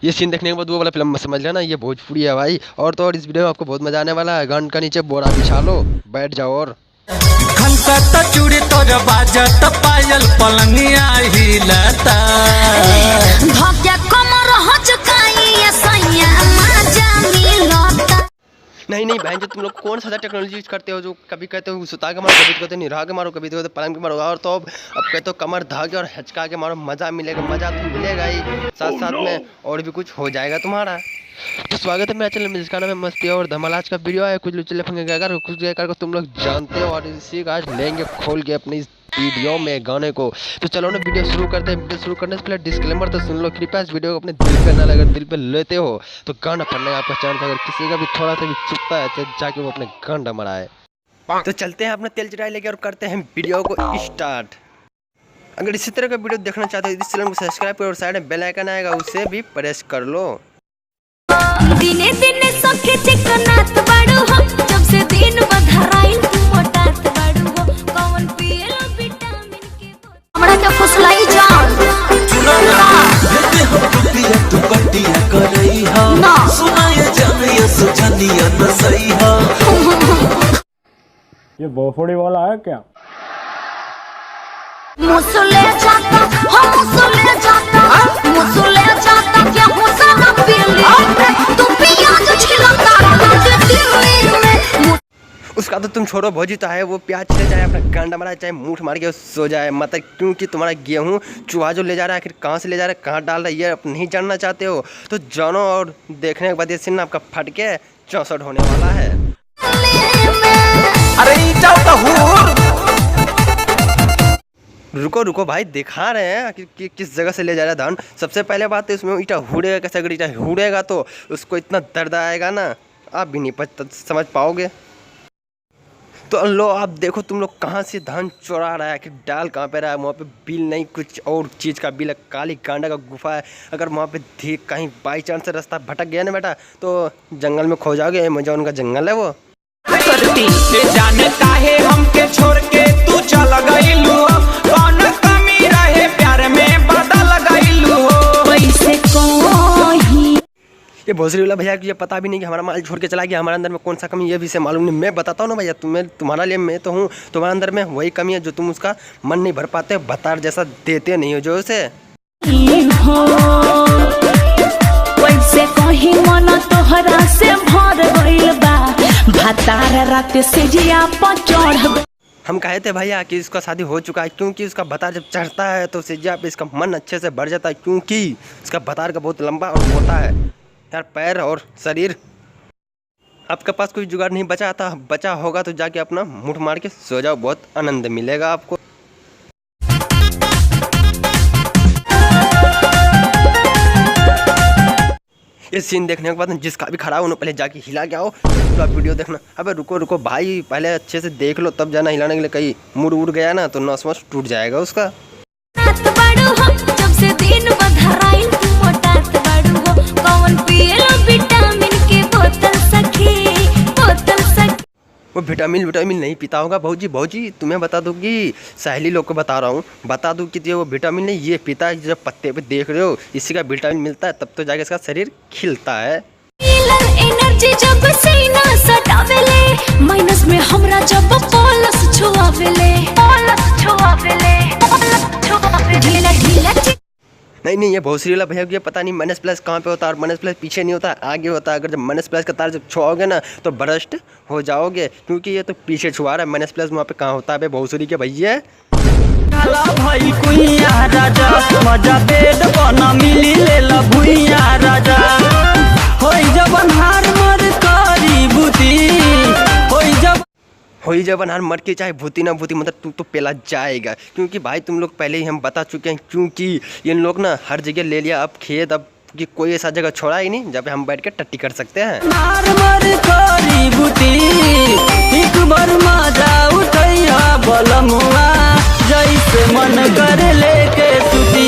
ये सीन देखने के बाद वो वाला फिल्म में समझ लेना ये भोजपुरी है भाई। और तो और इस वीडियो में आपको बहुत मजा आने वाला है। गांड का नीचे बोरा बिछा लो, बैठ जाओ और खनका चूड़ी तोर बाजत पायल पलंगिया हिलता भाग्य कमर हचकाई सैया मजा मिलता। नहीं नहीं बहन, जो तुम लोग कौन सा टेक्नोलॉजी यूज करते हो जो कभी कहते हो सुता के मारो, कभी कहते हो निराह के मारो, कभी कहते हो पलंग के मारो, और तो अब कहते हो कमर धागे और हचका के मारो। मज़ा मिलेगा, मज़ा तो मिलेगा ही, साथ साथ में और भी कुछ हो जाएगा तुम्हारा। तो स्वागत है मेरा चैनल में जिसका नाम है मस्ती और धमाल। आज का वीडियो है कुछ लुचले फंगे गाकर कुछ गाकर को तुम लोग जानते हो, और इसी का आज लेंगे खोल के अपनी वीडियो में गाने को। तो चलो ना वीडियो शुरू करते हैं। वीडियो शुरू करने से पहले डिस्क्लेमर तो सुन लो, कृपया इस वीडियो को अपने दिल पे ना लगे, दिल पे लेते हो तो गाना पढ़ना है आपका चांस। अगर किसी का भी थोड़ा सा भी चुपता है तो जाके वो अपने गांडा मराए। तो चलते हैं अपने तेल चढ़ाई लेके और करते हैं वीडियो को स्टार्ट। अगर इसी तरह का वीडियो देखना चाहते हो इस चैनल को सब्सक्राइब करो और साइड में बेल आइकन आएगा उसे भी प्रेस कर लो। दिने दिने सखे चिकनात बाड़ू हो, जब से दिन बधराइल तू मोटात बाड़ू हो। कौन पिएलो विटामिन के बोतल हमरा के फुसलाई जान भेटे हम रुपया तू कटिया करई हा ना सुनाए जानिया सुझनिया न सही हा। ये बोफड़ी वाला है क्या? मुसले जाता हम मुसले जाता मुसले जाता क्या हुसना पीली तू प्याज छिलता दिल्ली में। उसका तो तुम छोड़ो, भौजी तो है वो प्याज छिले जाए अपना गांडा मारा चाहे मूठ मार के सो जाए, मतलब क्योंकि तुम्हारा गेहूँ चूहा जो ले जा रहा है आखिर कहाँ से ले जा रहा है, कहाँ डाल रहा है, ये आप नहीं जानना चाहते हो तो जानो। और देखने के बाद ये सीन आपका फट के 64 होने वाला है। अरे जाओ तो हूर रुको रुको भाई, दिखा रहे हैं कि किस जगह से ले जा रहा है धान। सबसे पहले बात है उसमें ईटा हुड़ेगा कैसे, अगर ईटा हुड़ेगा तो उसको इतना दर्द आएगा ना आप भी नहीं समझ पाओगे। तो लो आप देखो तुम लोग कहाँ से धान चुरा रहा है कि डाल कहाँ पे रहा है, वहाँ पे बिल नहीं कुछ और चीज़ का बिल है, काली गांडा का गुफा है। अगर वहाँ पे कहीं बाई चांस से रास्ता भटक गया ना बेटा तो जंगल में खो जाओगे। अमेज़न का जंगल है वो। जाने काहे हमके छोड़ के तू चल गइलू, कौन कमी रहे प्यार में बदल गइलू पैसे कोही ये भोसड़ी वाला भैया को ये पता भी नहीं कि हमारा माल छोड़ के चला गया, हमारे अंदर में कौन सा कमी ये भी से मालूम नहीं। मैं बताता हूँ ना भैया, तुम्हारा लिए मैं तो हूँ, तुम्हारे अंदर में वही कमी है जो तुम उसका मन नहीं भर पाते, बतार जैसा देते नहीं हो जो उसे। पैसे कोही मन तोहरा से भर गइल बा भातार रात से जिया पर चढ़। हम कहे थे भैया कि इसका शादी हो चुका है, क्योंकि उसका बतार जब चढ़ता है तो सिजिया पे इसका मन अच्छे से बढ़ जाता है, क्योंकि इसका बतार का बहुत लंबा और मोटा है यार, पैर और शरीर। आपके पास कोई जुगाड़ नहीं बचा होगा तो जाके अपना मुठ मार के सो जाओ, बहुत आनंद मिलेगा आपको। ये सीन देखने के बाद जिसका भी खड़ा हो उन्होंने पहले जाके हिला के आओ तो आप वीडियो देखना। अबे रुको रुको भाई, पहले अच्छे से देख लो तब जाना हिलाने के लिए, कहीं मुड़ उड़ गया ना तो नस वस टूट जाएगा उसका। जब से दिन बधराइल तू मोटात बाड़ू हो, कौन पिएलो विटामिन के बोतल सखी बोतल सखी। वो विटामिन नहीं पीता होगा भौजी तुम्हें बता दूंगी, सहेली लोग को बता रहा हूँ, बता दूँ कि वो विटामिन नहीं ये पीता है, जब पत्ते पे देख रहे हो इसी का विटामिन मिलता है तब तो जाके इसका शरीर खिलता है। एनर्जी जब से ना सटावेले माइनस में हमरा जब प्लस छुआवेले नहीं ये भोसड़ी वाला भैया ये पता नहीं माइनस प्लस कहाँ पे होता है, और माइनस प्लस पीछे नहीं होता आगे होता है। अगर जब माइनस प्लस का तार जब छुआओगे ना तो बरस्ट हो जाओगे, क्योंकि ये तो पीछे छुआ रहा है। माइनस प्लस वहाँ पे कहाँ होता है भोसड़ी के भैया। भाई कुइया राजा मजा पेट बना मिली ले ला भुइया राजा होई जब हार मर करी भूती होई जब अनहार मर के चाहे भूती ना भूती मतलब तू तो पेला जाएगा, क्योंकि भाई तुम लोग पहले ही हम बता चुके हैं, क्योंकि ये लोग ना हर जगह ले लिया अब खेत, अब कि कोई ऐसा जगह छोड़ा ही नहीं जहाँ पे हम बैठ के टट्टी कर सकते हैं। हार मर करी भूती एक बार मजा उठैया बलमुआ जैसे मन कर लेके सुती।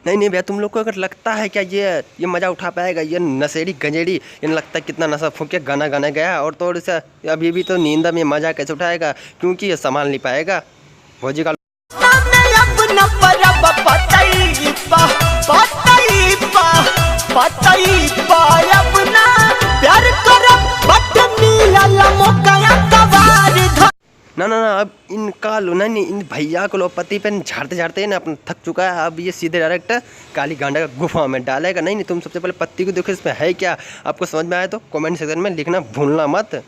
नहीं भैया तुम लोग को अगर लगता है क्या ये मज़ा उठा पाएगा, ये नशेड़ी गंजेड़ी ये लगता है कितना नशा फूक के गाना गाने गया, और तो इसे अभी भी तो नींद में मज़ा कैसे उठाएगा, क्योंकि ये संभाल नहीं पाएगा भौजी का। अपना ना ना ना, अब इनका लो ना, नहीं इन भैया को लो, पति पे झाड़ते झाड़ते ना अपना थक चुका है। अब ये सीधे डायरेक्ट काली गांडा का गुफा में डालेगा। नहीं नहीं, तुम सबसे पहले पत्ती को देखो इसमें है क्या। आपको समझ में आया तो कमेंट सेक्शन में लिखना भूलना मत।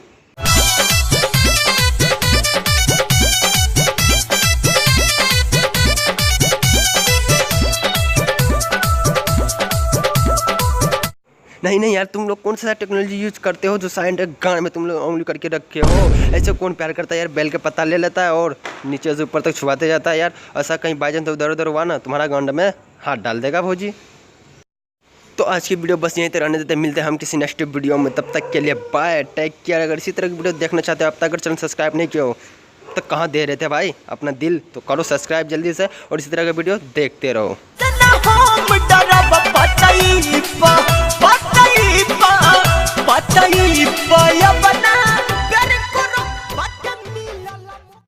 नहीं नहीं यार, तुम लोग कौन सा टेक्नोलॉजी यूज करते हो जो साइड गान में तुम लोग उंगली करके रखे हो। ऐसे कौन प्यार करता है यार, बेल के पत्ता ले लेता है और नीचे से ऊपर तक छुपाते जाता है यार। ऐसा कहीं बाइजन तो उधर उधर हुआ ना, तुम्हारा गांड में हाथ डाल देगा भौजी। तो आज की वीडियो बस यहीं तक रहने देते, मिलते हैं हम किसी नेक्स्ट वीडियो में। तब तक के लिए बाय, टेक केयर। अगर इसी तरह की वीडियो देखना चाहते हो, अब तक अगर चैनल सब्सक्राइब नहीं किया हो तो कहाँ दे रहे थे भाई अपना दिल, तो करो सब्सक्राइब जल्दी से और इसी तरह का वीडियो देखते रहो।